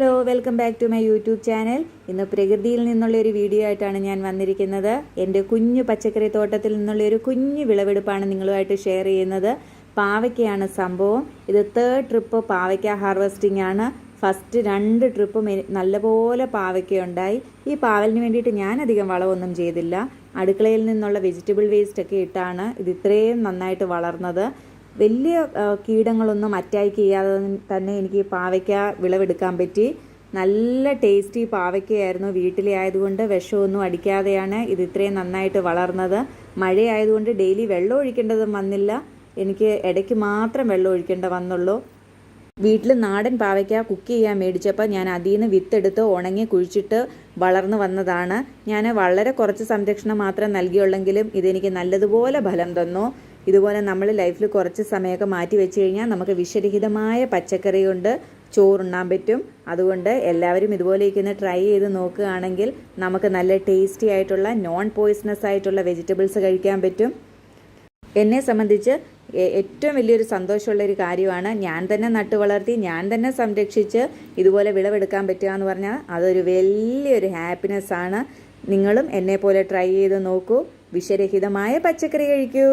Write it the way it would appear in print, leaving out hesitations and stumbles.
Hello, welcome back to my YouTube channel. ഇന്ന് പ്രകൃതിയിൽ നിന്നുള്ള ഒരു വീഡിയോ ആയിട്ടാണ് ഞാൻ വന്നിരിക്കുന്നത്. എൻ്റെ കുഞ്ഞു പച്ചക്കറി തോട്ടത്തിൽ നിന്നുള്ള ഒരു കുഞ്ഞു വിളവെടുപ്പാണ് നിങ്ങളുമായിട്ട് ഷെയർ ചെയ്യുന്നത്. പാവയ്ക്കയാണ് സംഭവം. ഇത് 3rd ട്രിപ്പ് പാവയ്ക്ക ഹാർവെസ്റ്റിംഗ് ആണ്. ഫസ്റ്റ് 2 ട്രിപ്പും നല്ലപോലെ പാവയ്ക്കയുണ്ടായി. ഈ പാവലിന് വേണ്ടിയിട്ട് ഞാനധികം വളമൊന്നും ചെയ്തില്ല. അടുക്കളയിൽ നിന്നുള്ള വെജിറ്റബിൾ വേസ്റ്റ് ഒക്കെ ഇട്ടാണ് ഇത് ഇത്രയും നന്നായിട്ട് വളർന്നത്. വലിയ കീടങ്ങളൊന്നും അറ്റാക്ക് ചെയ്യാതെ തന്നെ എനിക്ക് പാവയ്ക്ക വിളവെടുക്കാൻ പറ്റി. നല്ല ടേസ്റ്റി പാവയ്ക്കയായിരുന്നു. വീട്ടിലെ ആയതുകൊണ്ട് വിഷമൊന്നും അടിക്കാതെയാണ് ഇത് ഇത്രയും നന്നായിട്ട് വളർന്നത്. മഴയായതുകൊണ്ട് ഡെയിലി വെള്ളം ഒഴിക്കേണ്ടതും വന്നില്ല. എനിക്ക് ഇടയ്ക്ക് മാത്രം വെള്ളം ഒഴിക്കേണ്ട വന്നുള്ളൂ. വീട്ടിൽ നാടൻ പാവയ്ക്ക കുക്ക് ചെയ്യാൻ മേടിച്ചപ്പോൾ ഞാൻ അതിൽ നിന്ന് വിത്തെടുത്ത് ഉണങ്ങി കുഴിച്ചിട്ട് വളർന്നു വന്നതാണ്. ഞാൻ വളരെ കുറച്ച് സംരക്ഷണം മാത്രം നൽകിയുള്ളെങ്കിലും ഇതെനിക്ക് നല്ലതുപോലെ ഫലം തന്നു. ഇതുപോലെ നമ്മൾ ലൈഫിൽ കുറച്ച് സമയമൊക്കെ മാറ്റി വെച്ച് കഴിഞ്ഞാൽ നമുക്ക് വിഷരഹിതമായ പച്ചക്കറി കൊണ്ട് ചോറുണ്ണാൻ പറ്റും. അതുകൊണ്ട് എല്ലാവരും ഇതുപോലെയൊക്കെ ഒന്ന് ട്രൈ ചെയ്ത് നോക്കുകയാണെങ്കിൽ നമുക്ക് നല്ല ടേസ്റ്റി ആയിട്ടുള്ള നോൺ പോയിസണസ് ആയിട്ടുള്ള വെജിറ്റബിൾസ് കഴിക്കാൻ പറ്റും. എന്നെ സംബന്ധിച്ച് ഏറ്റവും വലിയൊരു സന്തോഷമുള്ളൊരു കാര്യമാണ് ഞാൻ തന്നെ നട്ടു വളർത്തി ഞാൻ തന്നെ സംരക്ഷിച്ച് ഇതുപോലെ വിളവെടുക്കാൻ പറ്റുക എന്ന് പറഞ്ഞാൽ അതൊരു വലിയൊരു ഹാപ്പിനെസ് ആണ്. നിങ്ങളും എന്നെപ്പോലെ ട്രൈ ചെയ്ത് നോക്കൂ. വിഷരഹിതമായ പച്ചക്കറി കഴിക്കൂ.